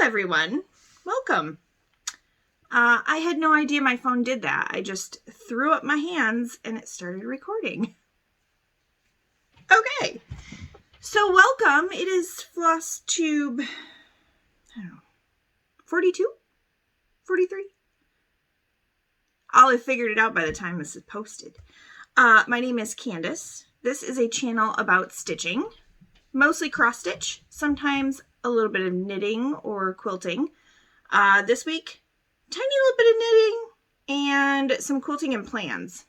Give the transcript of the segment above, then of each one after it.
everyone. Welcome. I had no idea my phone did that. I just threw up my hands and it started recording. Okay. So welcome. It is Flosstube, I don't know, 42? 43? I'll have figured it out by the time this is posted. My name is Candace. This is a channel about stitching, mostly cross stitch, sometimes a little bit of knitting or quilting. This week, tiny little bit of knitting and some quilting and plans.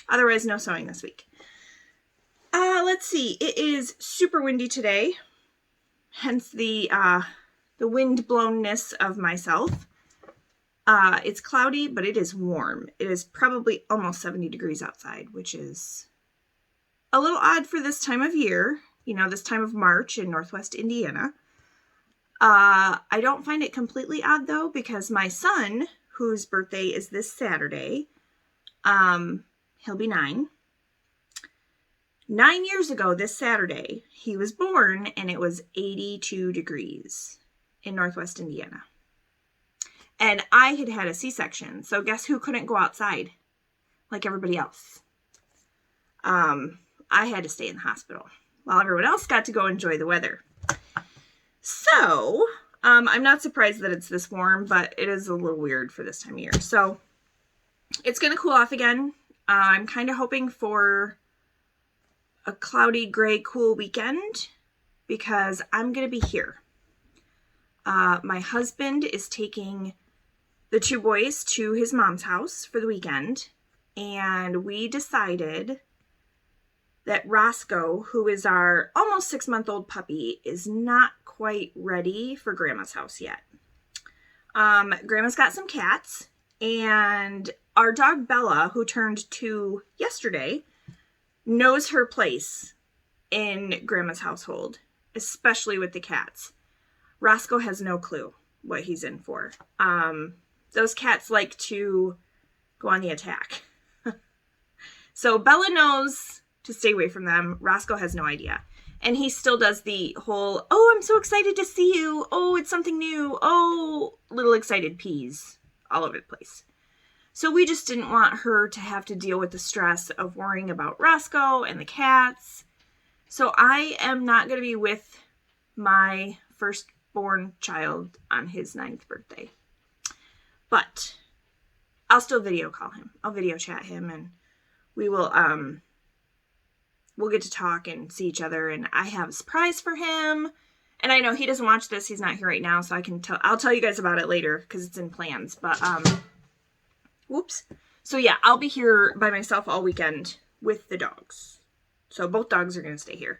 Otherwise, no sewing this week. Let's see. It is super windy today, hence the wind blownness of myself. It's cloudy, but it is warm. It is probably almost 70 degrees outside, which is a little odd for this time of year. You know, this time of March in Northwest Indiana. I don't find it completely odd though, because my son, whose birthday is this Saturday, he'll be 9. 9 years ago this Saturday, he was born and it was 82 degrees in Northwest Indiana. And I had had a C-section, so guess who couldn't go outside like everybody else? I had to stay in the hospital while everyone else got to go enjoy the weather. So, I'm not surprised that it's this warm, but it is a little weird for this time of year. So, it's going to cool off again. I'm kind of hoping for a cloudy, gray, cool weekend because I'm going to be here. My husband is taking the 2 boys to his mom's house for the weekend, and we decided that Roscoe, who is our almost 6-month-old puppy, is not quite ready for Grandma's house yet. Grandma's got some cats, and our dog Bella, who turned 2 yesterday, knows her place in Grandma's household, especially with the cats. Roscoe has no clue what he's in for. Those cats like to go on the attack. So Bella knows to stay away from them. Roscoe has no idea. And he still does the whole, oh, I'm so excited to see you. Oh, it's something new. Oh, little excited peas all over the place. So we just didn't want her to have to deal with the stress of worrying about Roscoe and the cats. So I am not going to be with my firstborn child on his 9th birthday. But I'll still video call him. I'll video chat him, and we will, we'll get to talk and see each other, and I have a surprise for him. And I know he doesn't watch this. He's not here right now, so I'll tell you guys about it later because it's in plans. But, whoops. So yeah, I'll be here by myself all weekend with the dogs. So both dogs are going to stay here.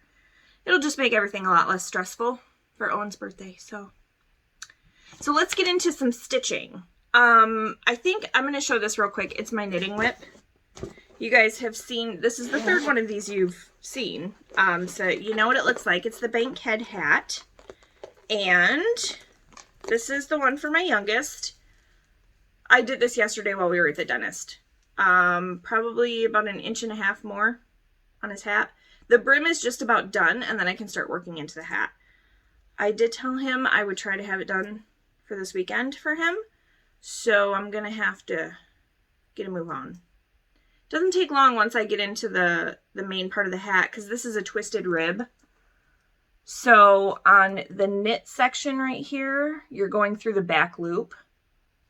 It'll just make everything a lot less stressful for Owen's birthday. So let's get into some stitching. I think I'm going to show this real quick. It's my knitting whip. You guys have seen, this is the 3rd one of these you've seen. So you know what it looks like. It's the Bankhead Hat. And this is the one for my youngest. I did this yesterday while we were at the dentist. Probably about 1.5 inches more on his hat. The brim is just about done, and then I can start working into the hat. I did tell him I would try to have it done for this weekend for him. So I'm going to have to get a move on. Doesn't take long once I get into the main part of the hat, because this is a twisted rib. So on the knit section right here, you're going through the back loop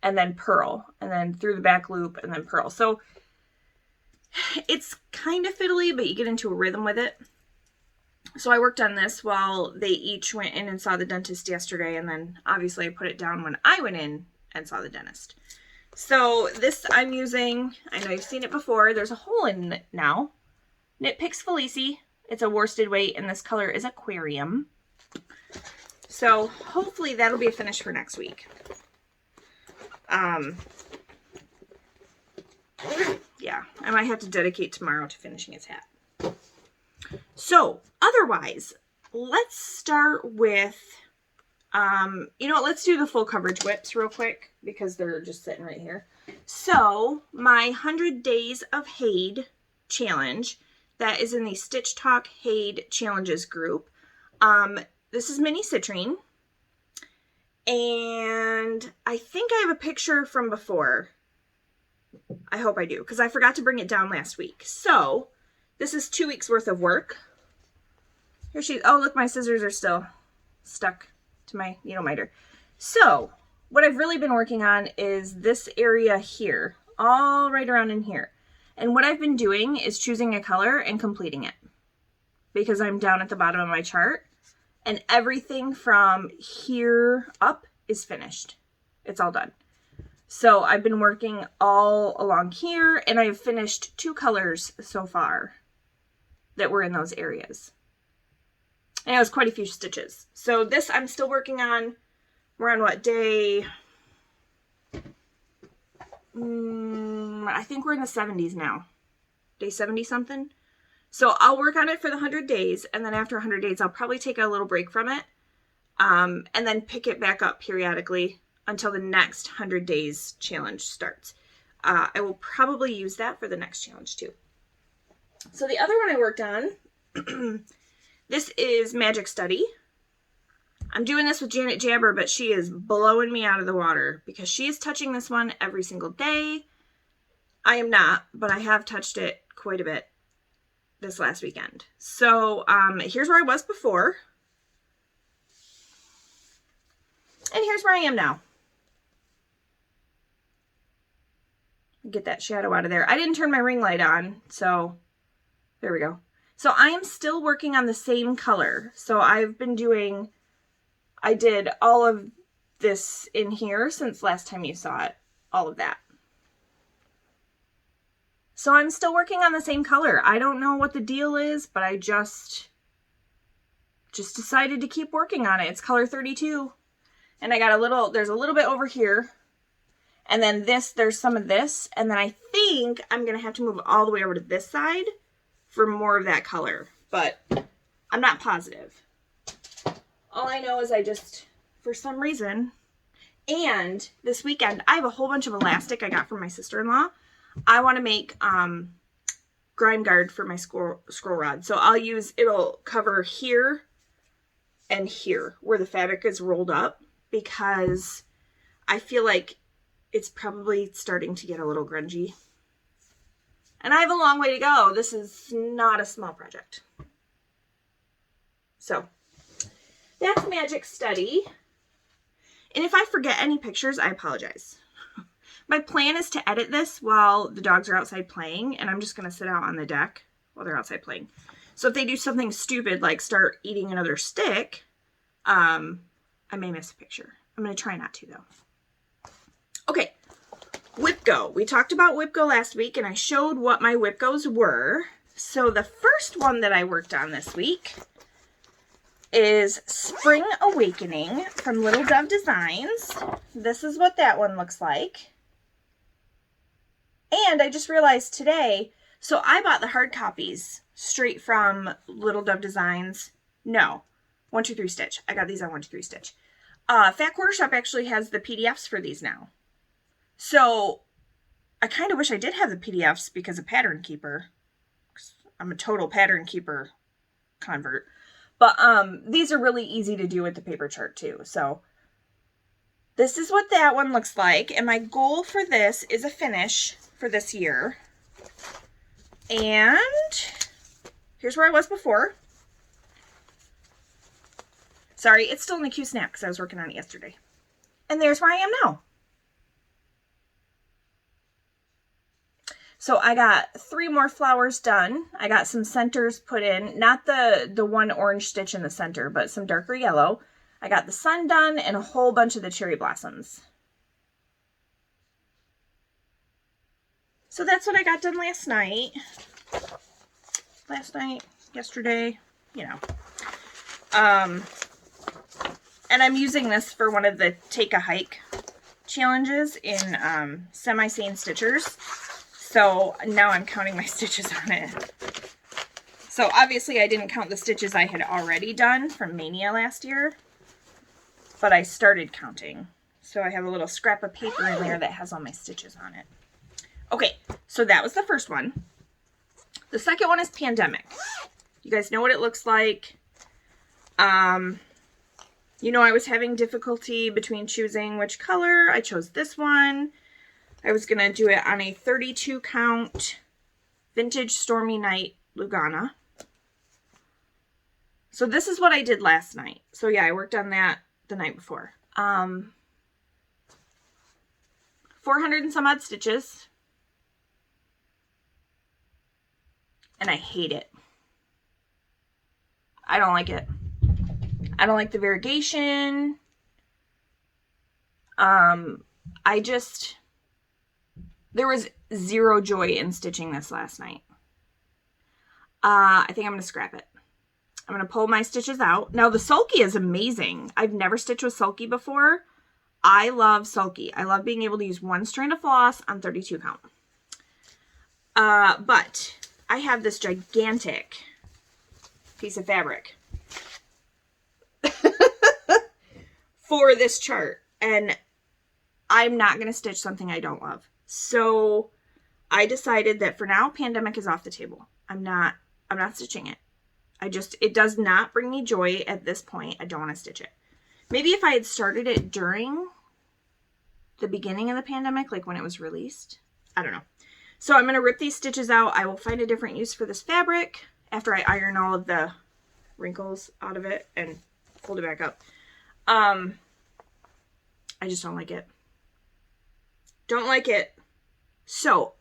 and then purl, and then through the back loop and then purl. So it's kind of fiddly, but you get into a rhythm with it. So I worked on this while they each went in and saw the dentist yesterday, and then obviously I put it down when I went in and saw the dentist. So this I'm using, I know you've seen it before, there's a hole in it now. Knit Picks Felici. It's a worsted weight, and this color is Aquarium. So hopefully that'll be a finish for next week. Yeah, I might have to dedicate tomorrow to finishing his hat. So otherwise, let's start with, you know what, let's do the full coverage whips real quick because they're just sitting right here. So my 100 Days of HAED challenge, that is in the Stitch Talk HAED challenges group. This is mini Citrine, And I think I have a picture from before. I hope I do, because I forgot to bring it down last week. So this is 2 weeks worth of work. Here she, oh look, my scissors are still stuck to my needle minder. So what I've really been working on is this area here, all right around in here. And what I've been doing is choosing a color and completing it, because I'm down at the bottom of my chart and everything from here up is finished. It's all done. So I've been working all along here, and I've finished 2 colors so far that were in those areas. And it was quite a few stitches. So this I'm still working on. We're on what day? I think we're in the 70s now. Day 70 something. So I'll work on it for the 100 days, and then after 100 days, I'll probably take a little break from it, and then pick it back up periodically until the next 100 days challenge starts. I will probably use that for the next challenge too. So the other one I worked on, this is Magic Study. I'm doing this with Janet Jabber, but she is blowing me out of the water because she is touching this one every single day. I am not, but I have touched it quite a bit this last weekend. So here's where I was before. And here's where I am now. Get that shadow out of there. I didn't turn my ring light on, so there we go. So I am still working on the same color. So I've been doing, I did all of this in here since last time you saw it, all of that. So I'm still working on the same color. I don't know what the deal is, but I just decided to keep working on it. It's color 32. And I got a little, there's a little bit over here. And then this, there's some of this. And then I think I'm going to have to move all the way over to this side for more of that color. But I'm not positive. All I know is I just, for some reason, and this weekend, I have a whole bunch of elastic I got from my sister-in-law. I want to make grime guard for my scroll rod. So I'll use, it'll cover here and here where the fabric is rolled up, because I feel like it's probably starting to get a little grungy. And I have a long way to go. This is not a small project. So that's Magic Study. And if I forget any pictures, I apologize. My plan is to edit this while the dogs are outside playing, and I'm just going to sit out on the deck while they're outside playing. So if they do something stupid like start eating another stick, I may miss a picture. I'm going to try not to, though. Okay, Whip Go. We talked about Whip Go last week, and I showed what my Whip Goes were. So the first one that I worked on this week is Spring Awakening from Little Dove Designs. This is what that one looks like. And I just realized today, so I bought the hard copies straight from Little Dove Designs. No, 123 Stitch. I got these on 123 Stitch. Fat Quarter Shop actually has the PDFs for these now. So I kind of wish I did have the PDFs because of Pattern Keeper. I'm a total Pattern Keeper convert. But these are really easy to do with the paper chart too. So this is what that one looks like. And my goal for this is a finish for this year. And here's where I was before. Sorry, it's still in the Q Snap because I was working on it yesterday. And there's where I am now. So I got 3 more flowers done. I got some centers put in, not the one orange stitch in the center, but some darker yellow. I got the sun done and a whole bunch of the cherry blossoms. So that's what I got done last night. Yesterday, you know. And I'm using this for one of the Take a Hike challenges in Sane Stitchers. So now I'm counting my stitches on it. So obviously I didn't count the stitches I had already done from Mania last year, but I started counting. So I have a little scrap of paper in there that has all my stitches on it. Okay, so that was the first one. The second one is Pandemic. You guys know what it looks like. You know, I was having difficulty between choosing which color. I chose this one. I was going to do it on a 32 count Vintage Stormy Night Lugana. So this is what I did last night. So yeah, I worked on that the night before. 400 and some odd stitches. And I hate it. I don't like it. I don't like the variegation. There was zero joy in stitching this last night. I think I'm going to scrap it. I'm going to pull my stitches out. Now the sulky is amazing. I've never stitched with sulky before. I love sulky. I love being able to use one strand of floss on 32 count. But I have this gigantic piece of fabric for this chart, and I'm not going to stitch something I don't love. So I decided that for now, Pandemic is off the table. I'm not stitching it. It does not bring me joy at this point. I don't want to stitch it. Maybe if I had started it during the beginning of the Pandemic, like when it was released, I don't know. So I'm going to rip these stitches out. I will find a different use for this fabric after I iron all of the wrinkles out of it and fold it back up. I just don't like it. Don't like it. So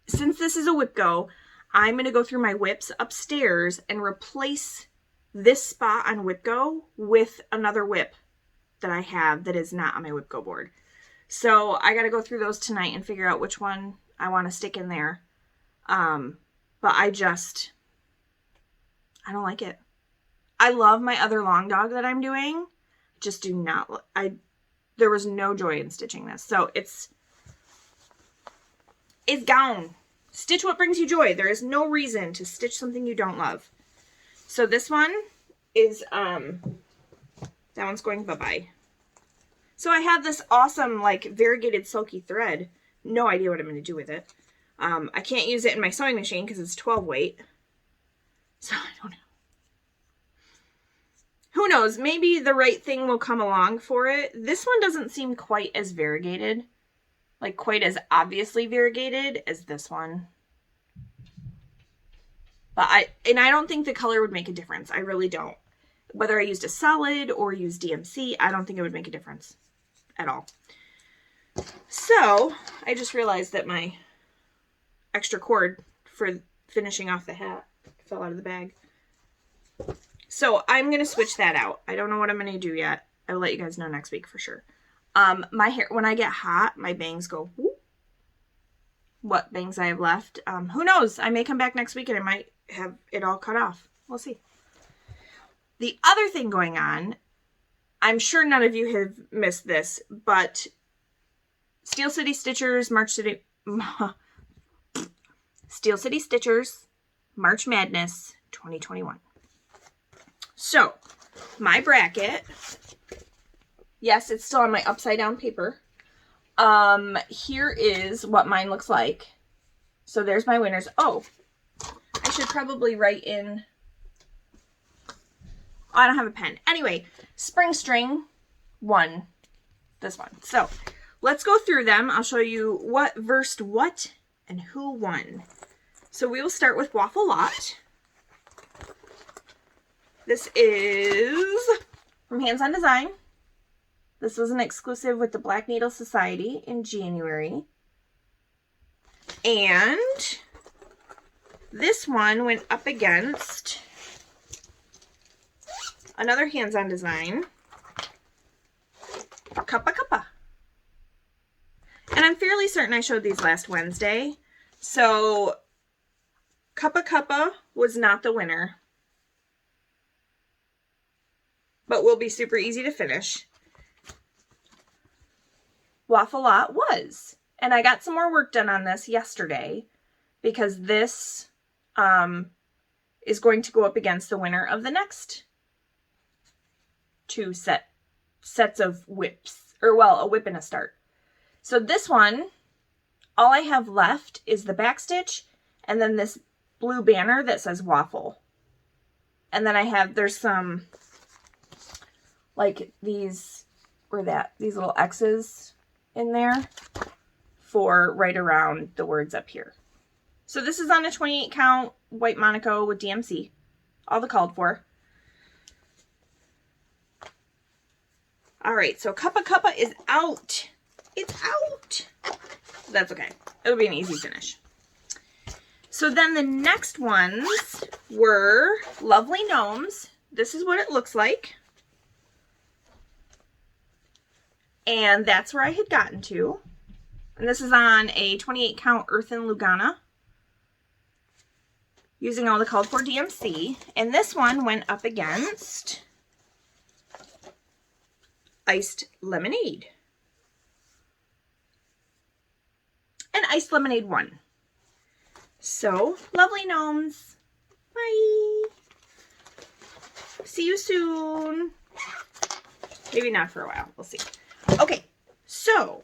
since this is a whip go, I'm going to go through my whips upstairs and replace this spot on whip go with another whip that I have that is not on my whip go board. So I got to go through those tonight and figure out which one I want to stick in there. But I don't like it. I love my other long dog that I'm doing. Just do not, there was no joy in stitching this. So it's gone. Stitch what brings you joy. There is no reason to stitch something you don't love. So this one is, that one's going bye-bye. So I have this awesome, like, variegated sulky thread. No idea what I'm going to do with it. I can't use it in my sewing machine because it's 12 weight. So I don't know. Who knows? Maybe the right thing will come along for it. This one doesn't seem quite as variegated. Like, quite as obviously variegated as this one. But I don't think the color would make a difference. I really don't. Whether I used a solid or used DMC, I don't think it would make a difference at all. So, I just realized that my extra cord for finishing off the hat fell out of the bag. So, I'm going to switch that out. I don't know what I'm going to do yet. I will let you guys know next week for sure. My hair, when I get hot, my bangs go, whoop. What bangs I have left. Who knows? I may come back next week and I might have it all cut off. We'll see. The other thing going on, I'm sure none of you have missed this, but Steel City Stitchers, Steel City Stitchers, March Madness 2021. So, my bracket, yes, it's still on my upside down paper. Here is what mine looks like. So there's my winners. Oh, I should probably write in. I don't have a pen. Anyway, Spring String won this one. So let's go through them. I'll show you what versed what and who won. So we will start with Waffle Lot. This is from Hands On Design. This was an exclusive with the Black Needle Society in January. And this one went up against another Hands On Design, Cuppa. And I'm fairly certain I showed these last Wednesday. So Cuppa was not the winner, but will be super easy to finish. Waffle Lot was. And I got some more work done on this yesterday because this is going to go up against the winner of the next two sets of whips. Or, well, a whip and a start. So this one, all I have left is the back stitch and then this blue banner that says Waffle. And then there's some like these, these little X's in there for right around the words up here. So this is on a 28 count white Monaco with DMC, all the called for. All right, so Cuppa is out. It's out. That's okay. It'll be an easy finish. So then the next ones were Lovely Gnomes. This is what it looks like. And that's where I had gotten to. And this is on a 28 count Earthen Lugana, using all the called for DMC. And this one went up against Iced Lemonade. And Iced Lemonade won. So, Lovely Gnomes. Bye. See you soon. Maybe not for a while. We'll see. Okay, so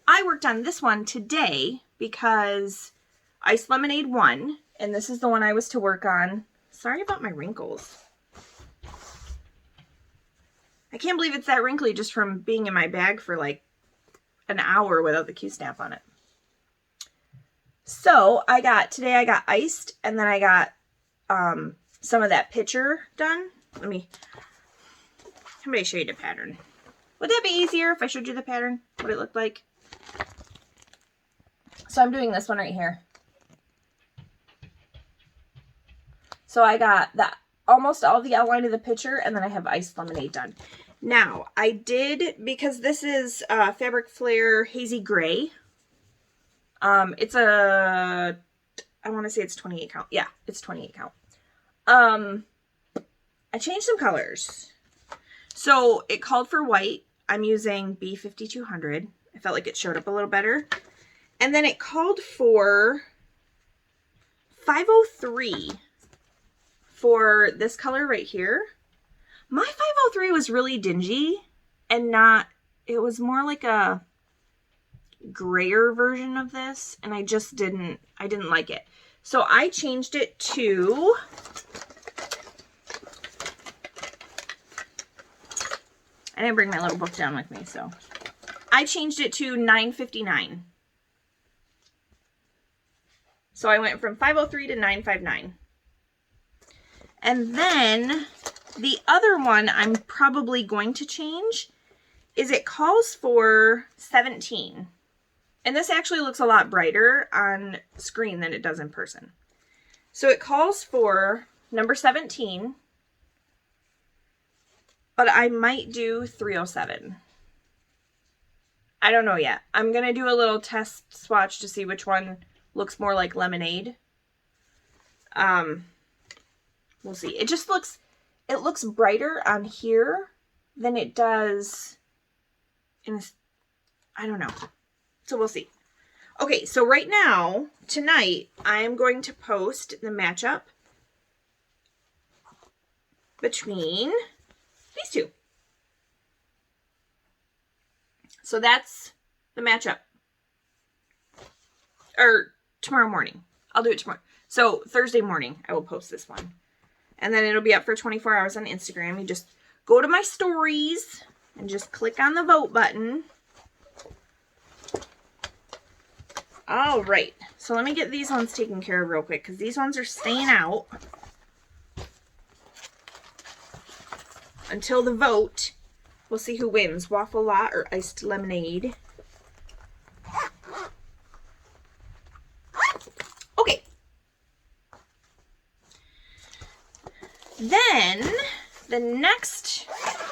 I worked on this one today because Iced Lemonade won, and this is the one I was to work on. Sorry about my wrinkles. I can't believe it's that wrinkly just from being in my bag for like an hour without the Q-snap on it. So today I got iced, and then I got some of that picture done. Let me show you the pattern. Would that be easier if I showed you the pattern, what it looked like? So I'm doing this one right here. So I got almost all the outline of the picture, and then I have Iced Lemonade done. Now, I did, because this is Fabric Flare Hazy Gray. It's I want to say it's 28 count. Yeah, it's 28 count. I changed some colors. So it called for white. I'm using B5200. I felt like it showed up a little better. And then it called for 503 for this color right here. My 503 was really dingy and it was more like a grayer version of this, and I didn't like it. So I changed it to I didn't bring my little book down with me, so I changed it to 959. So I went from 503 to 959. And then the other one I'm probably going to change is it calls for 17. And this actually looks a lot brighter on screen than it does in person. So it calls for number 17, but I might do 307. I don't know yet. I'm going to do a little test swatch to see which one looks more like lemonade. We'll see. It looks brighter on here than it does in, I don't know. So we'll see. Okay, so right now, tonight, I am going to post the matchup between these two. So that's the matchup. Or tomorrow morning. I'll do it tomorrow. So Thursday morning, I will post this one. And then it'll be up for 24 hours on Instagram. You just go to my stories and just click on the vote button. All right. So let me get these ones taken care of real quick, because these ones are staying out until the vote. We'll see who wins, Waffle Lot or Iced Lemonade. Okay. Then the next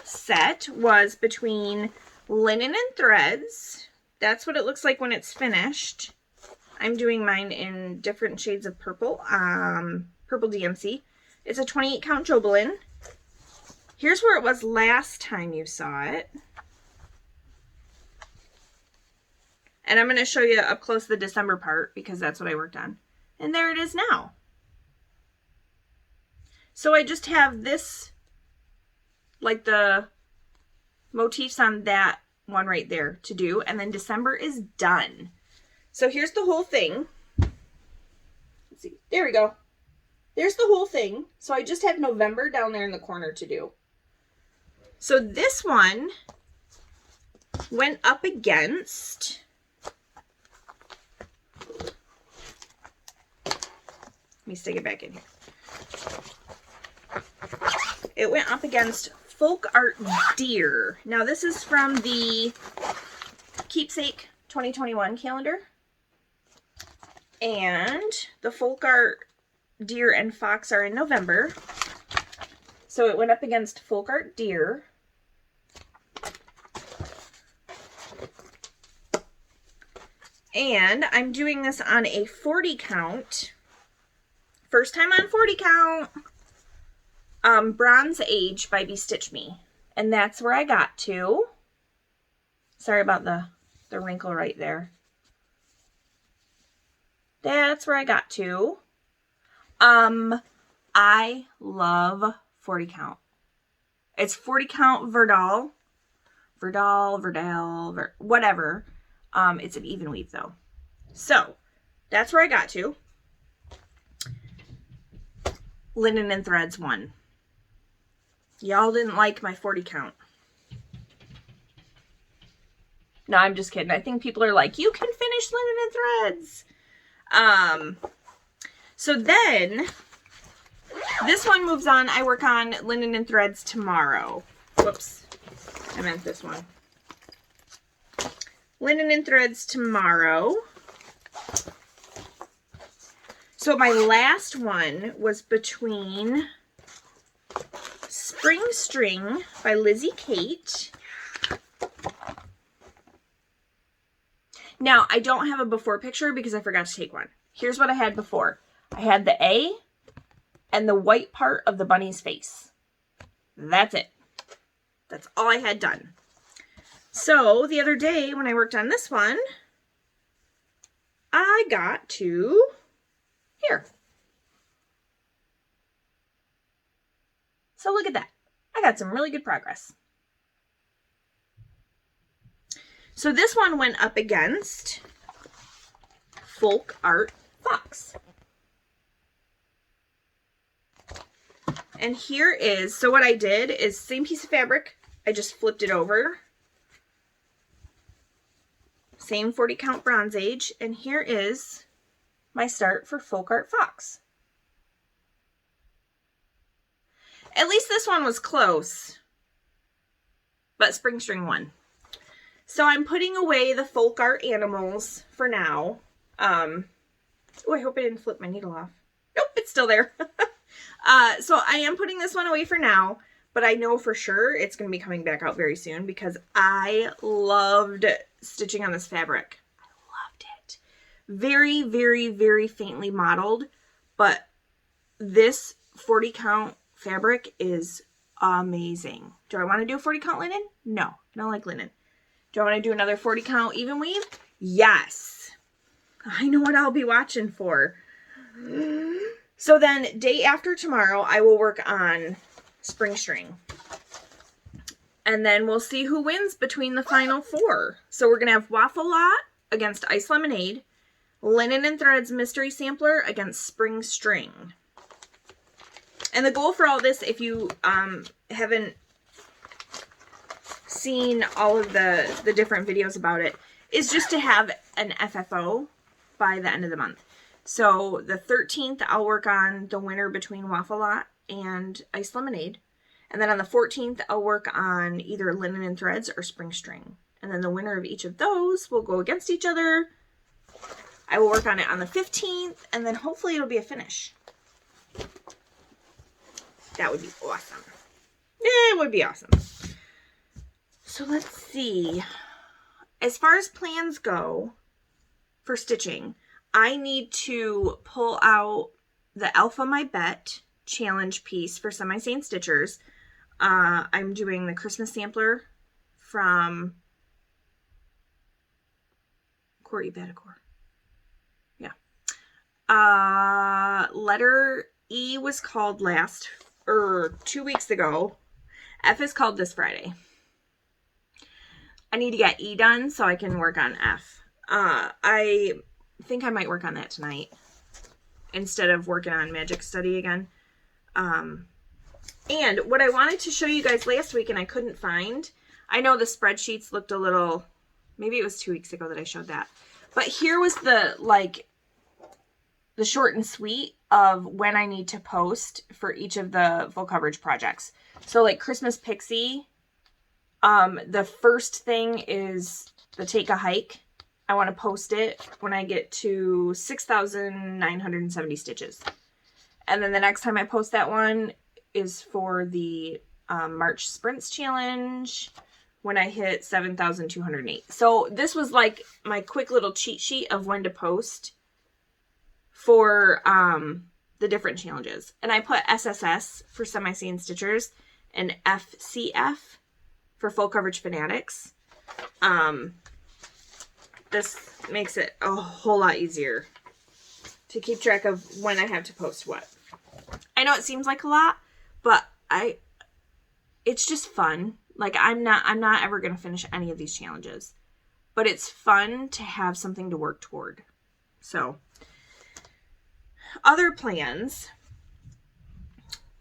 set was between Linen and Threads. That's what it looks like when it's finished. I'm doing mine in different shades of purple. Purple DMC. It's a 28 count Jobelin. Here's where it was last time you saw it. And I'm going to show you up close the December part, because that's what I worked on. And there it is now. So I just have this, like the motifs on that one right there to do. And then December is done. So here's the whole thing. Let's see. There we go. There's the whole thing. So I just have November down there in the corner to do. So this one went up against, let me stick it back in here. It went up against Folk Art Deer. Now this is from the Keepsake 2021 calendar. And the Folk Art Deer and Fox are in November. So it went up against Folk Art Deer. And I'm doing this on a 40 count. First time on 40 count. Bronze Age by Stitch Me. And that's where I got to. Sorry about the wrinkle right there. That's where I got to. I love 40 count. It's 40 count Verdal, whatever. It's an even weave though. So that's where I got to. Linen and Threads won. Y'all didn't like my 40 count. No, I'm just kidding. I think people are like, you can finish Linen and Threads. So then this one moves on. I work on Linen and Threads tomorrow. Whoops. I meant this one. Linen and Threads tomorrow. So my last one was between Spring String by Lizzie Kate. Now, I don't have a before picture because I forgot to take one. Here's what I had before. I had the A and the white part of the bunny's face. That's it. That's all I had done. So, the other day when I worked on this one, I got to here. So look at that. I got some really good progress. So this one went up against Folk Art Fox. And here is, so what I did is same piece of fabric, I just flipped it over. Same 40 count Bronze Age, and here is my start for Folk Art Fox. At least this one was close, but Spring String won. So I'm putting away the folk art animals for now. Oh, I hope I didn't flip my needle off. Nope, it's still there. So I am putting this one away for now, but I know for sure it's going to be coming back out very soon because I loved stitching on this fabric. I loved it. Very, very, very faintly mottled, but this 40 count fabric is amazing. Do I want to do a 40 count linen? No, I don't like linen. Do I want to do another 40 count even weave? Yes. I know what I'll be watching for. So then day after tomorrow, I will work on Spring String. And then we'll see who wins between the final four. So we're going to have Waffle Lot against Ice Lemonade, Linen and Threads Mystery Sampler against Spring String. And the goal for all this, if you haven't seen all of the different videos about it, is just to have an FFO by the end of the month. So the 13th, I'll work on the winner between Waffle Lot and Ice Lemonade. And then on the 14th, I'll work on either Linen and Threads or Spring String. And then the winner of each of those will go against each other. I will work on it on the 15th, and then hopefully it'll be a finish. That would be awesome. It would be awesome. So let's see. As far as plans go for stitching, I need to pull out the Alpha My Bet challenge piece for Semi-Sane Stitchers. I'm doing the Christmas sampler from Corey Badicor. Yeah. Letter E was called 2 weeks ago. F is called this Friday. I need to get E done so I can work on F. I think I might work on that tonight instead of working on Magic Study again. And what I wanted to show you guys last week and I couldn't find, I know the spreadsheets looked a little, maybe it was 2 weeks ago that I showed that. But here was the, like, the short and sweet of when I need to post for each of the full coverage projects. So like Christmas Pixie, the first thing is the Take a Hike. I want to post it when I get to 6,970 stitches. And then the next time I post that one is for the March Sprints Challenge when I hit 7,208. So this was like my quick little cheat sheet of when to post for the different challenges. And I put SSS for Semi-Sane Stitchers and FCF for Full Coverage Fanatics. This makes it a whole lot easier to keep track of when I have to post what. I know it seems like a lot, but it's just fun. Like I'm not ever going to finish any of these challenges, but it's fun to have something to work toward. So other plans.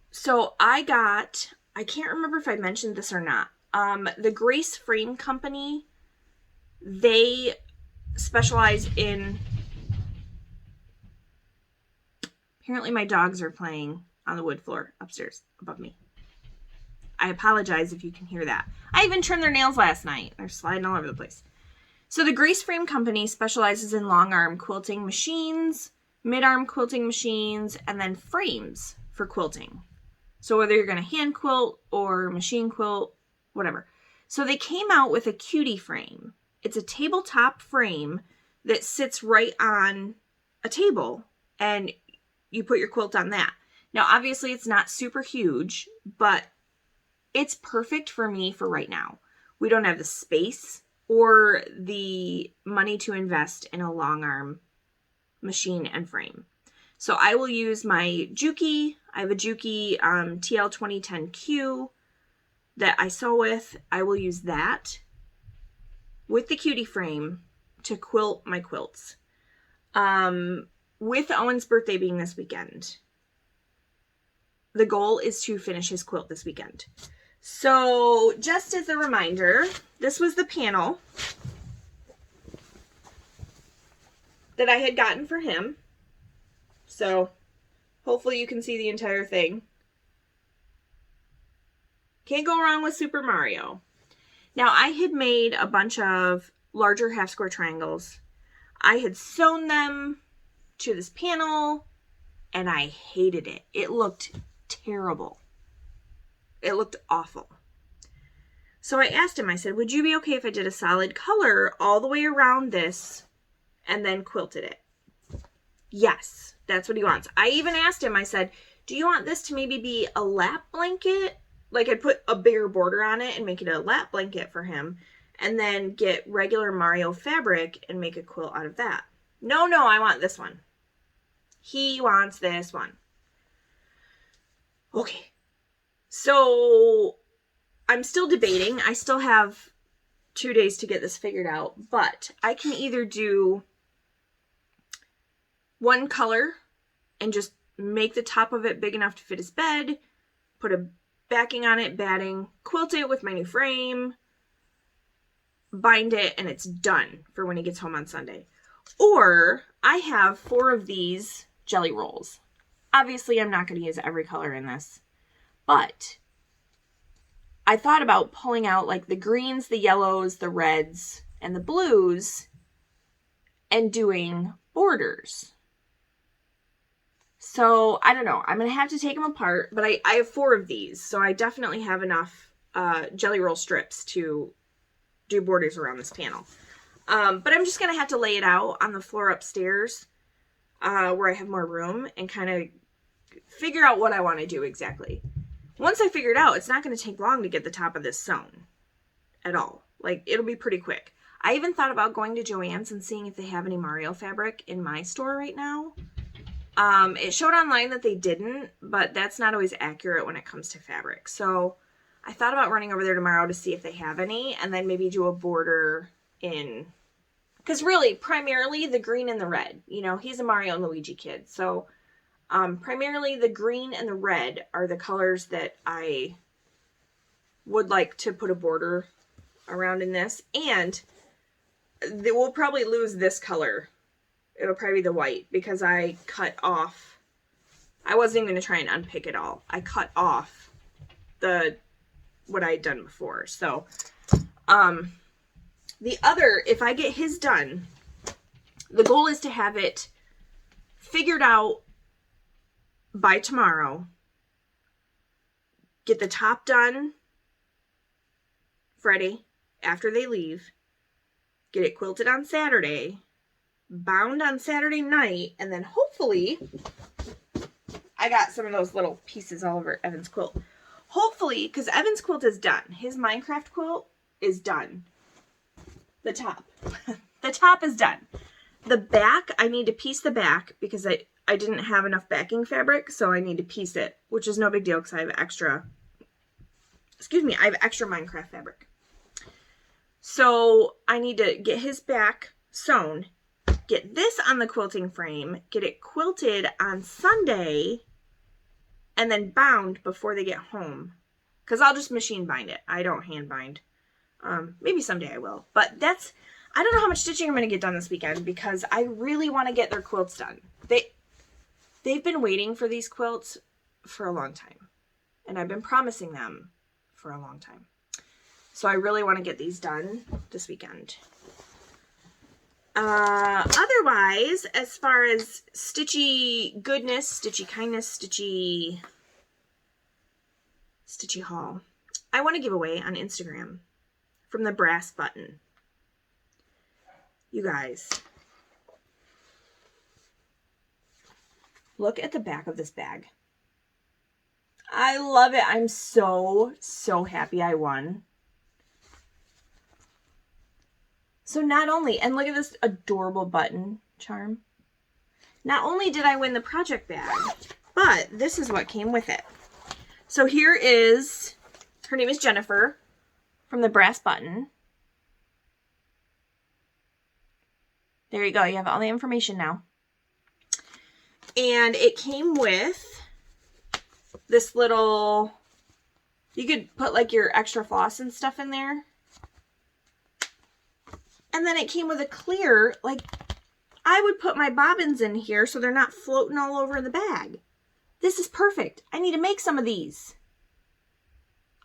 So I can't remember if I mentioned this or not. The Grace Frame Company, they specialize in, apparently my dogs are playing on the wood floor upstairs above me. I apologize if you can hear that. I even trimmed their nails last night. They're sliding all over the place. So the Grace Frame Company specializes in long arm quilting machines, mid-arm quilting machines, and then frames for quilting. So whether you're going to hand quilt or machine quilt, whatever. So they came out with a cutie frame. It's a tabletop frame that sits right on a table and you put your quilt on that. Now, obviously it's not super huge, but it's perfect for me for right now. We don't have the space or the money to invest in a long arm machine and frame. So I will use my Juki. I have a Juki TL 2010Q that I sew with. I will use that with the cutie frame to quilt my quilts. With Owen's birthday being this weekend, the goal is to finish his quilt this weekend. So just as a reminder, this was the panel that I had gotten for him. So hopefully you can see the entire thing. Can't go wrong with Super Mario. Now I had made a bunch of larger half square triangles. I had sewn them to this panel and I hated it. It looked terrible. It looked awful. So I asked him, I said, would you be okay if I did a solid color all the way around this and then quilted it? Yes, that's what he wants. I even asked him, I said, do you want this to maybe be a lap blanket? Like I'd put a bigger border on it and make it a lap blanket for him and then get regular Mario fabric and make a quilt out of that. No, I want this one. He wants this one. Okay. So I'm still debating. I still have 2 days to get this figured out, but I can either do one color and just make the top of it big enough to fit his bed, put a backing on it, batting, quilt it with my new frame, bind it, and it's done for when he gets home on Sunday. Or I have 4 of these jelly rolls. Obviously, I'm not going to use every color in this, but I thought about pulling out like the greens, the yellows, the reds, and the blues and doing borders. So I don't know. I'm going to have to take them apart, but I have 4 of these. So I definitely have enough jelly roll strips to do borders around this panel. But I'm just going to have to lay it out on the floor upstairs where I have more room and kind of figure out what I want to do exactly. Once I figure it out, it's not going to take long to get the top of this sewn at all. Like, it'll be pretty quick. I even thought about going to Joann's and seeing if they have any Mario fabric in my store right now. It showed online that they didn't, but that's not always accurate when it comes to fabric. So I thought about running over there tomorrow to see if they have any and then maybe do a border in, because really, primarily the green and the red. You know, he's a Mario and Luigi kid, so Primarily the green and the red are the colors that I would like to put a border around in this. And we'll probably lose this color. It'll probably be the white because I cut off. I wasn't even going to try and unpick it all. I cut off what I had done before. So, the other, if I get his done, the goal is to have it figured out by tomorrow. Get the top done Friday after they leave. Get it quilted on Saturday. Bound on Saturday night. And then hopefully, I got some of those little pieces all over Evan's quilt. Hopefully, because Evan's quilt is done. His Minecraft quilt is done. The top. The top is done. The back, I need to piece the back because I didn't have enough backing fabric, so I need to piece it, which is no big deal because I have extra, I have extra Minecraft fabric. So I need to get his back sewn, get this on the quilting frame, get it quilted on Sunday, and then bound before they get home. Because I'll just machine bind it. I don't hand bind. Maybe someday I will. But I don't know how much stitching I'm going to get done this weekend because I really want to get their quilts done. They've been waiting for these quilts for a long time. And I've been promising them for a long time. So I really want to get these done this weekend. Otherwise, as far as stitchy goodness, stitchy kindness, stitchy haul, I want to give away on Instagram from the brass button. You guys, look at the back of this bag. I love it. I'm so happy I won. So not only, and look at this adorable button charm. Not only did I win the project bag, but this is what came with it. So here is, her name is Jennifer from the brass button. There you go. You have all the information now. And it came with this little, you could put like your extra floss and stuff in there. And then it came with a clear, like, I would put my bobbins in here so they're not floating all over the bag. This is perfect. I need to make some of these.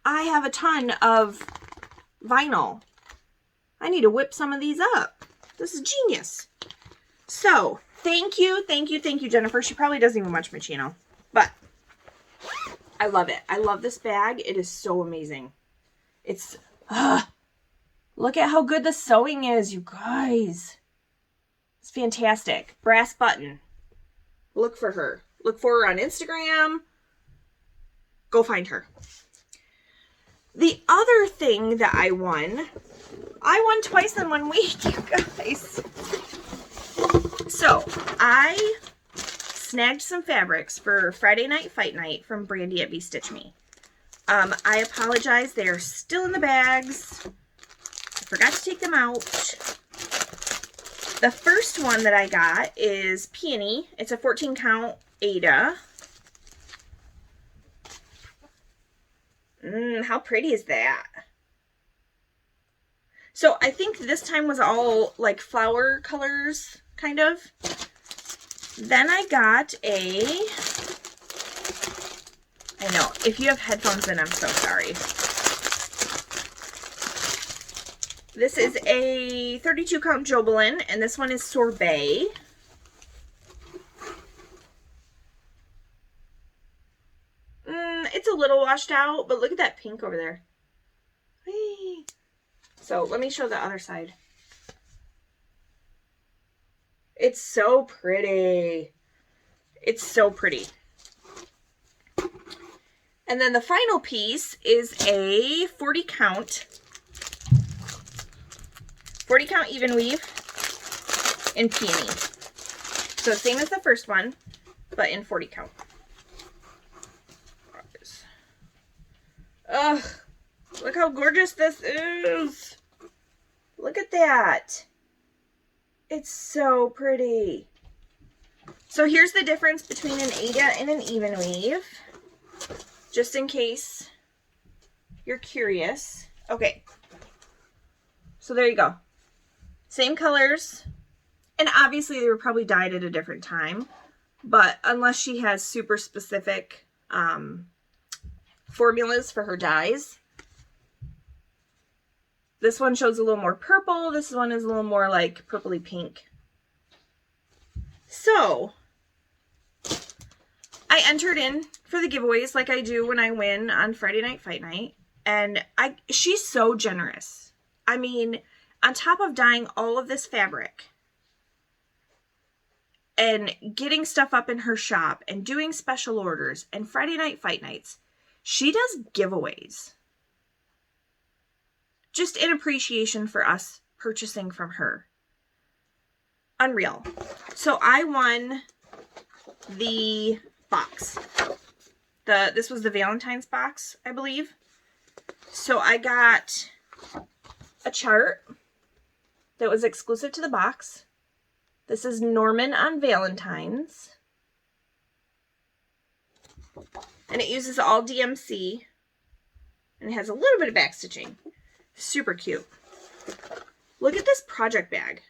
I have a ton of vinyl. I need to whip some of these up. This is genius. So, thank you, Jennifer. She probably doesn't even watch my channel, but I love it. I love this bag. It is so amazing. It's, look at how good the sewing is, you guys. It's fantastic. Brass button. Look for her. Look for her on Instagram. Go find her. The other thing that I won twice in 1 week, you guys. So, I snagged some fabrics for Friday Night Fight Night from Brandy at Stitch Me. I apologize. They are still in the bags. I forgot to take them out. The first one that I got is Peony. It's a 14 count Ada. How pretty is that? So I think this time was all like flower colors, kind of. Then I got a, I know, if you have headphones in, I'm so sorry. This is a 32 count Jobelin, and this one is Sorbet. It's a little washed out, but look at that pink over there. Whee! So let me show the other side. It's so pretty. It's so pretty. And then the final piece is a 40 count even weave in Peony. So same as the first one, but in 40 count. Ugh, look how gorgeous this is. Look at that. It's so pretty. So here's the difference between an Aida and an even weave, just in case you're curious. Okay, so there you go. Same colors, and obviously they were probably dyed at a different time, but unless she has super specific formulas for her dyes. This one shows a little more purple. This one is a little more like purpley pink. So I entered in for the giveaways like I do when I win on Friday Night Fight Night. And she's so generous. I mean, on top of dyeing all of this fabric and getting stuff up in her shop and doing special orders and Friday Night Fight Nights, she does giveaways. Just in appreciation for us purchasing from her. Unreal. So I won the box. This was the Valentine's box, I believe. So I got a chart that was exclusive to the box. This is Norman on Valentine's. And it uses all DMC. And it has a little bit of backstitching. Super cute. Look at this project bag.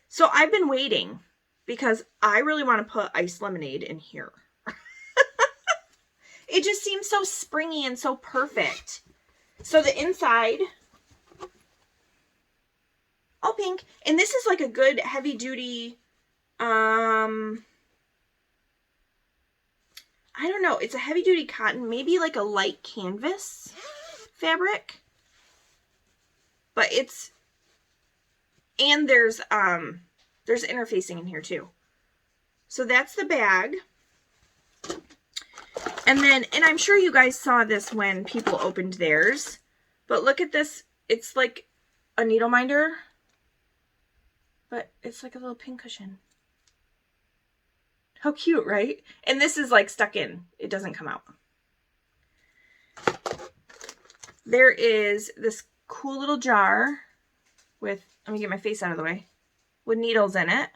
So I've been waiting because I really want to put iced lemonade in here. It just seems so springy and so perfect. So the inside, all pink. And this is like a good heavy duty, I don't know. It's a heavy duty cotton, maybe like a light canvas fabric. But it's, and there's interfacing in here too. So that's the bag. And then, and I'm sure you guys saw this when people opened theirs, but look at this. It's like a Needleminder, but it's like a little pin cushion. How cute, right? And this is like stuck in. It doesn't come out. There is this cool little jar with, let me get my face out of the way, with needles in it.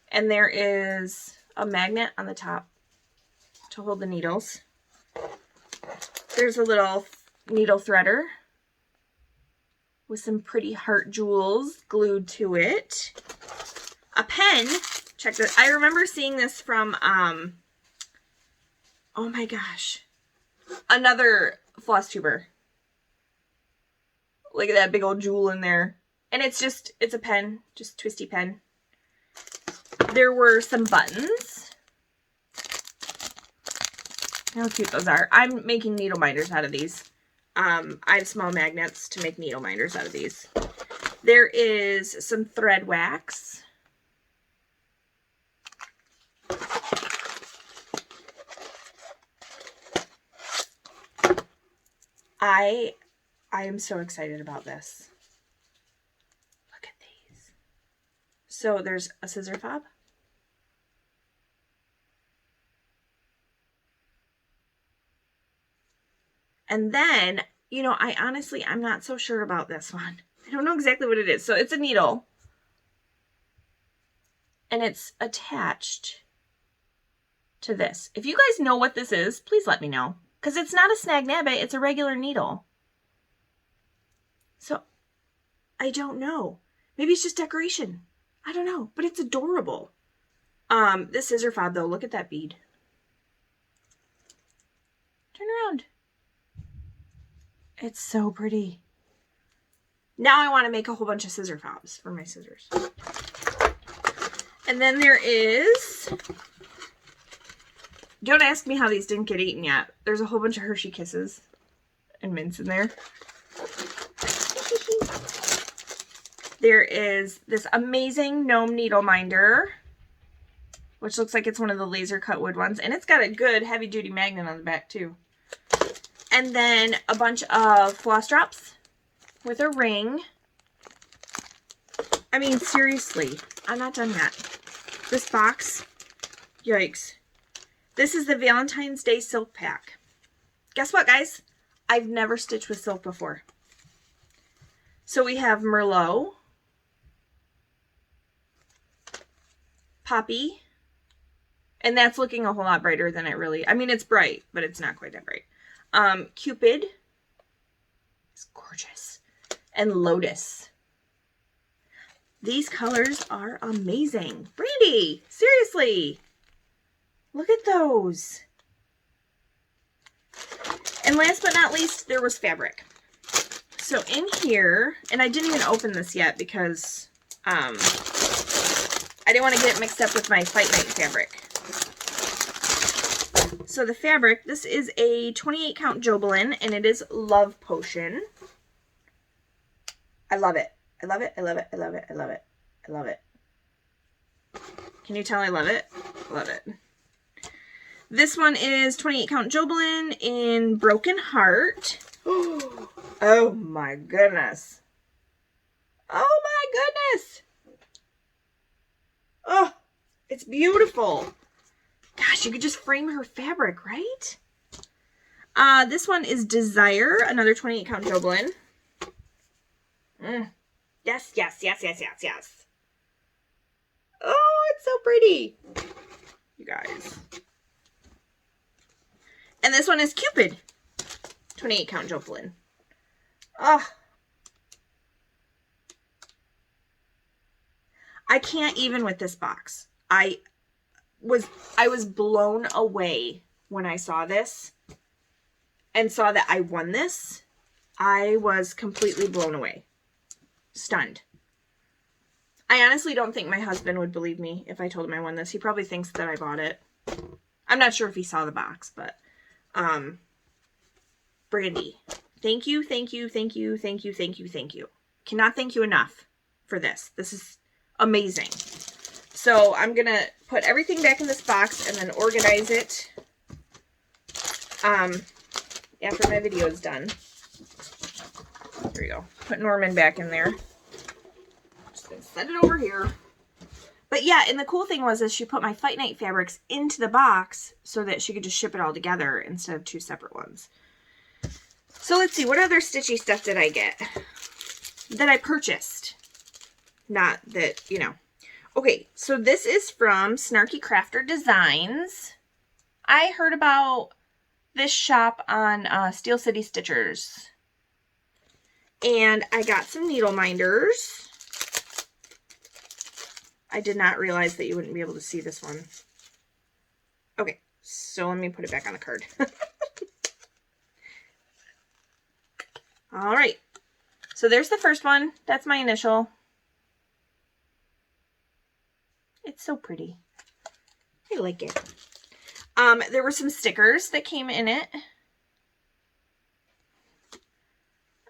And there is a magnet on the top to hold the needles. There's a little needle threader with some pretty heart jewels glued to it. A pen. Check this. I remember seeing this from, oh my gosh, another Flosstuber. Look at that big old jewel in there. And it's a pen, just twisty pen. There were some buttons. How cute those are. I'm making Needleminders out of these. I have small magnets to make Needleminders out of these. There is some thread wax. I am so excited about this. Look at these. So there's a scissor fob. And then, you know, I'm not so sure about this one. I don't know exactly what it is. So it's a needle. And it's attached to this. If you guys know what this is, please let me know. Because it's not a snag nabbit, it's a regular needle. So, I don't know. Maybe it's just decoration. I don't know, but it's adorable. This scissor fob though, look at that bead. Turn around. It's so pretty. Now I want to make a whole bunch of scissor fobs for my scissors. And then there is, don't ask me how these didn't get eaten yet. There's a whole bunch of Hershey Kisses and mints in there. There is this amazing gnome Needleminder, which looks like it's one of the laser cut wood ones. And it's got a good heavy duty magnet on the back too. And then a bunch of floss drops with a ring. I mean, seriously, I'm not done yet. This box, yikes. This is the Valentine's Day Silk Pack. Guess what, guys? I've never stitched with silk before. So we have Merlot, Poppy. And that's looking a whole lot brighter than it really... I mean, it's bright, but it's not quite that bright. Cupid. It's gorgeous. And Lotus. These colors are amazing. Brandy, seriously. Look at those. And last but not least, there was fabric. So in here, and I didn't even open this yet because I didn't want to get it mixed up with my Fight Night fabric. So the fabric, this is a 28 count Jobelan, and it is Love Potion. I love it. I love it. I love it. I love it. I love it. I love it. Can you tell I love it? Love it. This one is 28 count Jobelan in Broken Heart. Oh my goodness. Oh my goodness. Oh, it's beautiful. Gosh, you could just frame her fabric, right? This one is Desire, another 28 count Jobelan. Yes, yes, yes, yes, yes, yes. Oh, it's so pretty. You guys. And this one is Cupid, 28 count Jobelan. Oh. I can't even with this box. I was blown away when I saw this and saw that I won this. I was completely blown away. Stunned. I honestly don't think my husband would believe me if I told him I won this. He probably thinks that I bought it. I'm not sure if he saw the box, but Brandy, thank you, thank you, thank you, thank you, thank you, thank you. Cannot thank you enough for this. This is amazing. So I'm going to put everything back in this box and then organize it after my video is done. There we go. Put Norman back in there. Just going to set it over here. But yeah, and the cool thing was is she put my Fight Night fabrics into the box so that she could just ship it all together instead of two separate ones. So let's see, what other stitchy stuff did I get that I purchased? Not that, you know. Okay, so this is from Snarky Crafter Designs. I heard about this shop on Steel City Stitchers. And I got some Needleminders. I did not realize that you wouldn't be able to see this one. Okay, so let me put it back on the card. All right, so there's the first one. That's my initial. It's so pretty. I like it. There were some stickers that came in it. A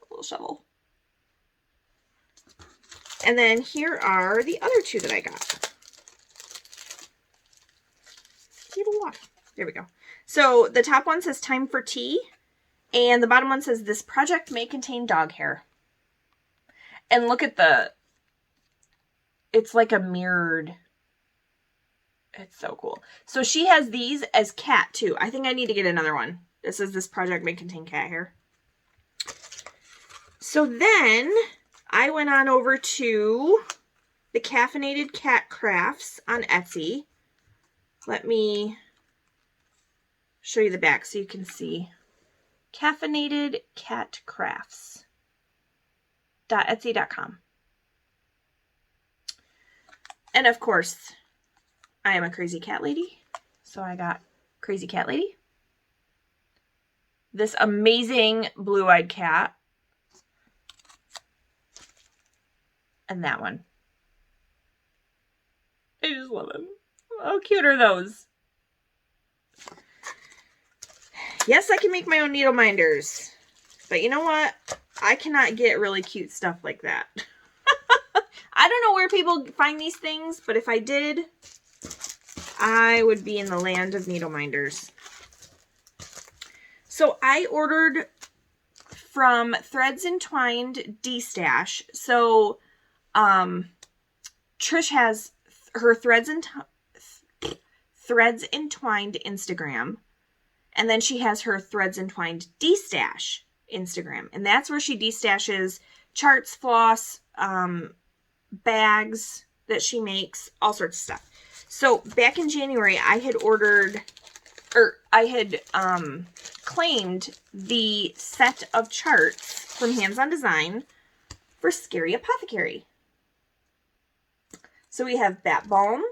little shovel. And then here are the other two that I got. There we go. So the top one says Time for Tea. And the bottom one says this project may contain dog hair. And look at it's like a mirrored. It's so cool. So she has these as cat too. I think I need to get another one. This is this project may contain cat hair. So then I went on over to the Caffeinated Cat Crafts on Etsy. Let me show you the back so you can see. Caffeinated Cat Crafts. .etsy.com. And of course, I am a crazy cat lady, so I got Crazy Cat Lady. This amazing blue-eyed cat. And that one. I just love them. How cute are those? Yes, I can make my own Needleminders. But you know what? I cannot get really cute stuff like that. I don't know where people find these things, but if I did, I would be in the land of Needleminders. So I ordered from Threads Entwined D-Stash. So Trish has her Threads Entwined Instagram. And then she has her Threads Entwined D-Stash Instagram. And that's where she D-stashes charts, floss, bags that she makes, all sorts of stuff. So back in January, I had ordered, or I had claimed the set of charts from Hands On Design for Scary Apothecary. So we have Bat Balm,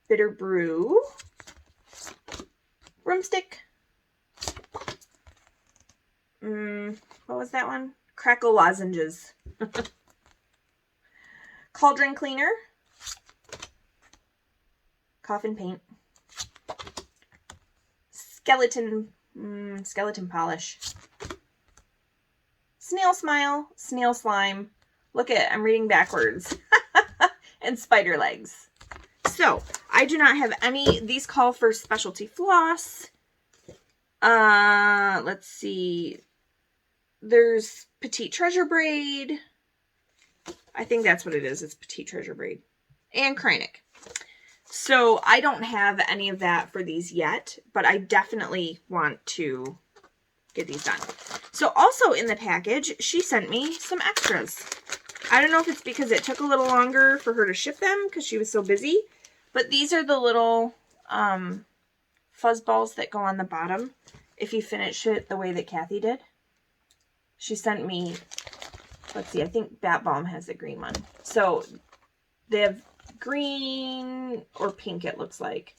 Bitter Brew, Broomstick, what was that one? Crackle Lozenges. Cauldron Cleaner, Coffin Paint, Skeleton Polish, Snail Smile, Snail Slime, look at, I'm reading backwards, and Spider Legs. So, I do not have any, these call for specialty floss. Let's see, there's Petite Treasure Braid. I think that's what it is. It's Petite Treasure Braid. And Krynic. So I don't have any of that for these yet, but I definitely want to get these done. So also in the package, she sent me some extras. I don't know if it's because it took a little longer for her to ship them because she was so busy, but these are the little fuzz balls that go on the bottom if you finish it the way that Kathy did. She sent me, let's see, I think Bat Balm has a green one. So they have green or pink, it looks like.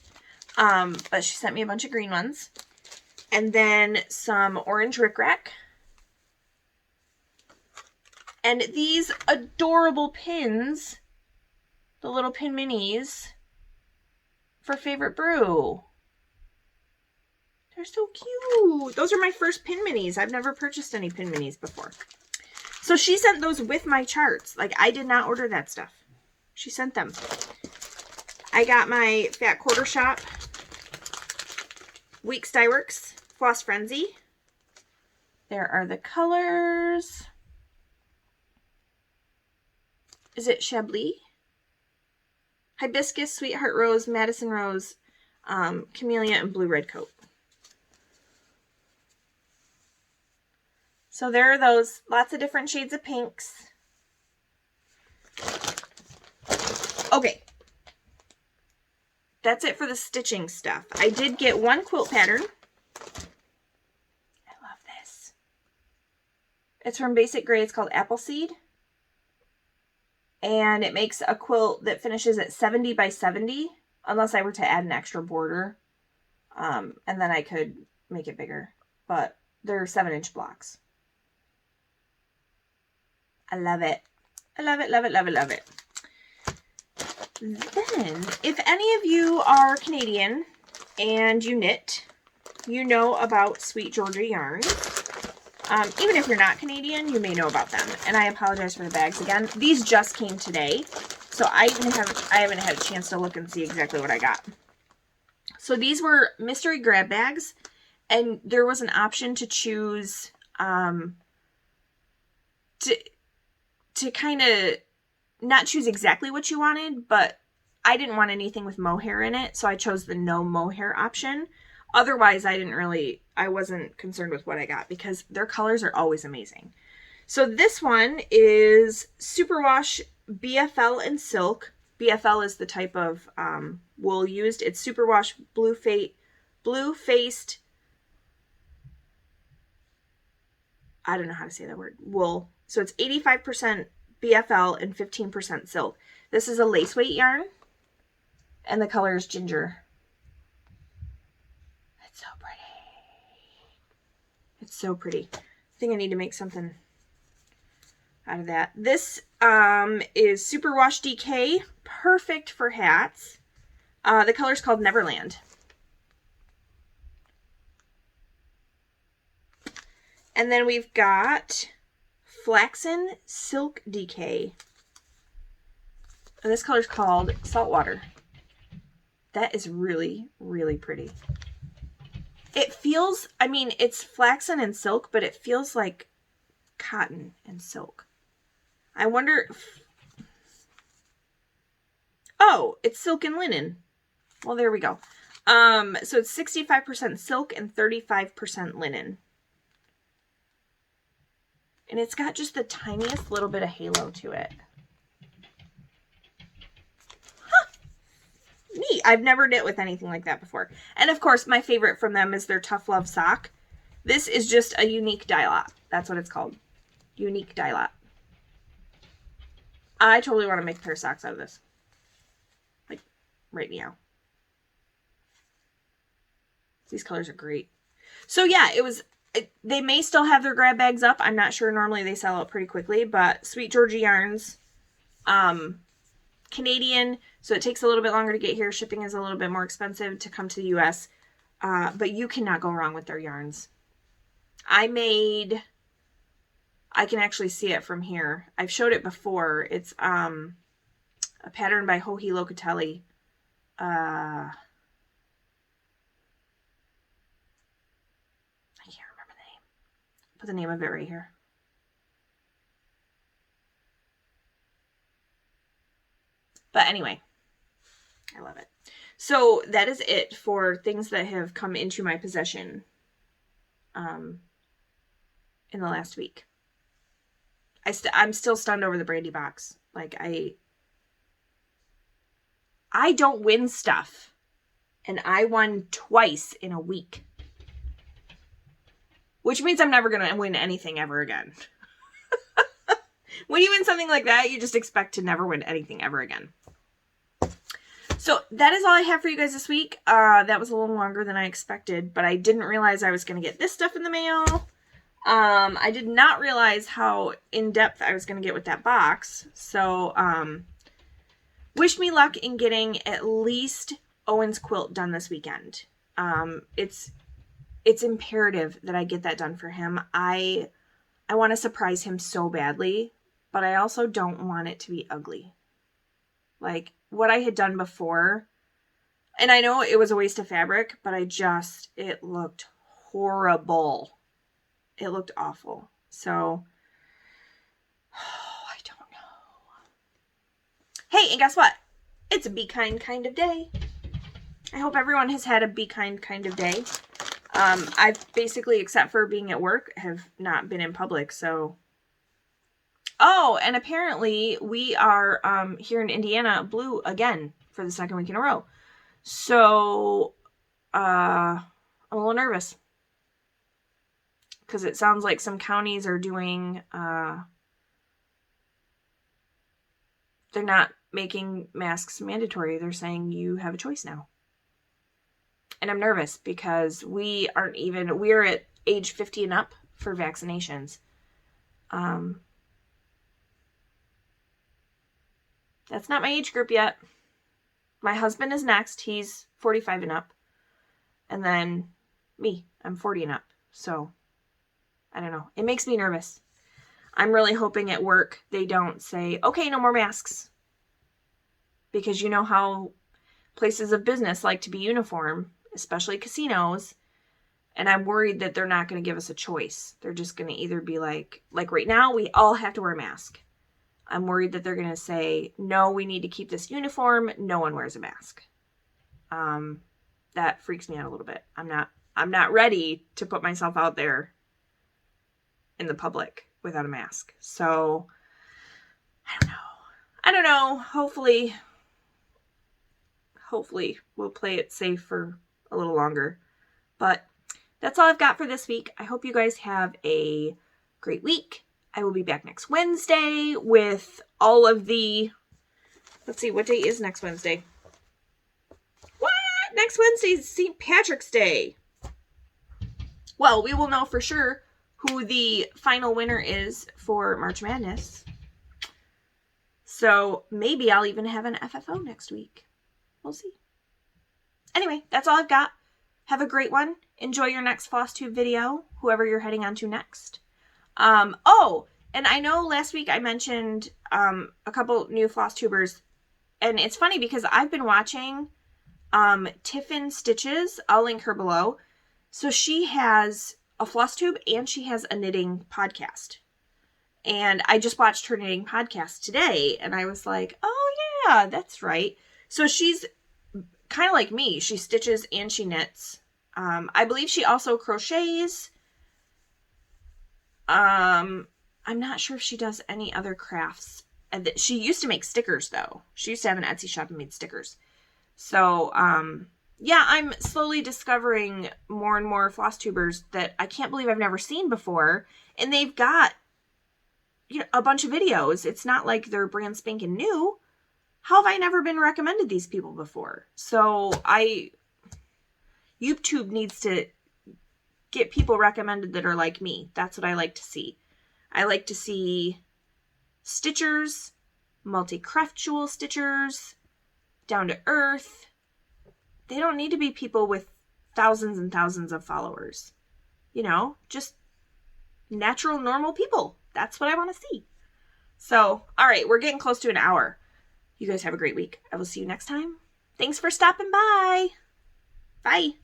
But she sent me a bunch of green ones. And then some orange rickrack. And these adorable pins, the little pin minis for Favorite Brew. They're so cute. Those are my first pin minis. I've never purchased any pin minis before. So she sent those with my charts. Like, I did not order that stuff. She sent them. I got my Fat Quarter Shop Weeks Dye Works Floss Frenzy. There are the colors. Is it Chablis? Hibiscus, Sweetheart Rose, Madison Rose, Camellia, and Blue Red Coat. So there are those. Lots of different shades of pinks. Okay. That's it for the stitching stuff. I did get one quilt pattern. I love this. It's from Basic Gray. It's called Appleseed. And it makes a quilt that finishes at 70 by 70, unless I were to add an extra border. And then I could make it bigger. But they're 7-inch blocks. I love it. I love it, love it, love it, love it. Then, if any of you are Canadian and you knit, you know about Sweet Georgia yarns. Even if you're not Canadian, you may know about them. And I apologize for the bags again. These just came today, so I haven't had a chance to look and see exactly what I got. So these were mystery grab bags, and there was an option to choose to kind of not choose exactly what you wanted, but I didn't want anything with mohair in it, so I chose the no mohair option. Otherwise, I wasn't concerned with what I got because their colors are always amazing. So this one is Superwash BFL and Silk. BFL is the type of wool used. It's Superwash blue-faced, I don't know how to say that word, wool. So it's 85% BFL and 15% silk. This is a lace weight yarn, and the color is ginger. It's so pretty. It's so pretty. I think I need to make something out of that. This is Superwash DK, perfect for hats. The color is called Neverland. And then we've got Flaxen Silk DK. And this color is called Saltwater. That is really, really pretty. It feels, I mean, it's flaxen and silk, but it feels like cotton and silk. I wonder if... Oh, it's silk and linen. Well, there we go. So it's 65% silk and 35% linen. And it's got just the tiniest little bit of halo to it. neat. I've never knit with anything like that before. And of course, my favorite from them is their Tough Love sock. This is just a unique dye lot. That's what it's called. Unique dye lot. I totally want to make a pair of socks out of this. Like, right now. These colors are great. So yeah, they may still have their grab bags up. I'm not sure. Normally they sell out pretty quickly, but Sweet Georgia Yarns, Canadian, so it takes a little bit longer to get here. Shipping is a little bit more expensive to come to the US, but you cannot go wrong with their yarns. I can actually see it from here. I've showed it before. It's a pattern by Joji Locatelli. I can't remember the name. Put the name of it right here. But anyway, I love it. So that is it for things that have come into my possession in the last week. I'm still stunned over the brandy box. Like, I don't win stuff. And I won twice in a week. Which means I'm never going to win anything ever again. When you win something like that, you just expect to never win anything ever again. So that is all I have for you guys this week. That was a little longer than I expected, but I didn't realize I was going to get this stuff in the mail. I did not realize how in-depth I was going to get with that box. So, wish me luck in getting at least Owen's quilt done this weekend. It's imperative that I get that done for him. I want to surprise him so badly, but I also don't want it to be ugly. Like, what I had done before, and I know it was a waste of fabric, but it looked horrible. It looked awful. So, I don't know. Hey, and guess what? It's a be kind kind of day. I hope everyone has had a be kind kind of day. I've basically, except for being at work, have not been in public, so. Oh, and apparently we are here in Indiana blue again for the second week in a row. So I'm a little nervous because it sounds like some counties are doing, they're not making masks mandatory. They're saying you have a choice now. And I'm nervous because we're at age 50 and up for vaccinations. That's not my age group yet. My husband is next. He's 45 and up. And then me. I'm 40 and up. So, I don't know. It makes me nervous. I'm really hoping at work they don't say, okay, no more masks. Because you know how places of business like to be uniform, especially casinos. And I'm worried that they're not going to give us a choice. They're just going to either be like right now, we all have to wear a mask. I'm worried that they're going to say, no, we need to keep this uniform. No one wears a mask. That freaks me out a little bit. I'm not ready to put myself out there in the public without a mask. So, I don't know. Hopefully we'll play it safe for a little longer. But that's all I've got for this week. I hope you guys have a great week. I will be back next Wednesday with all of the... Let's see, what day is next Wednesday? What? Next Wednesday is St. Patrick's Day. Well, we will know for sure who the final winner is for March Madness. So maybe I'll even have an FFO next week. We'll see. Anyway, that's all I've got. Have a great one. Enjoy your next Flosstube video, whoever you're heading on to next. Oh, and I know last week I mentioned a couple new Flosstubers, and it's funny because I've been watching Tiffin Stitches. I'll link her below. So she has a Flosstube and she has a knitting podcast. And I just watched her knitting podcast today, and I was like, oh yeah, that's right. So she's kind of like me. She stitches and she knits. I believe she also crochets. I'm not sure if she does any other crafts. And she used to make stickers, though. She used to have an Etsy shop and made stickers. So, yeah, I'm slowly discovering more and more Flosstubers that I can't believe I've never seen before. And they've got, a bunch of videos. It's not like they're brand spanking new. How have I never been recommended these people before? So YouTube needs to get people recommended that are like me. That's what I like to see. I like to see stitchers, multi-craftual stitchers, down to earth. They don't need to be people with thousands and thousands of followers. Just natural, normal people. That's what I want to see. So, all right, we're getting close to an hour. You guys have a great week. I will see you next time. Thanks for stopping by. Bye.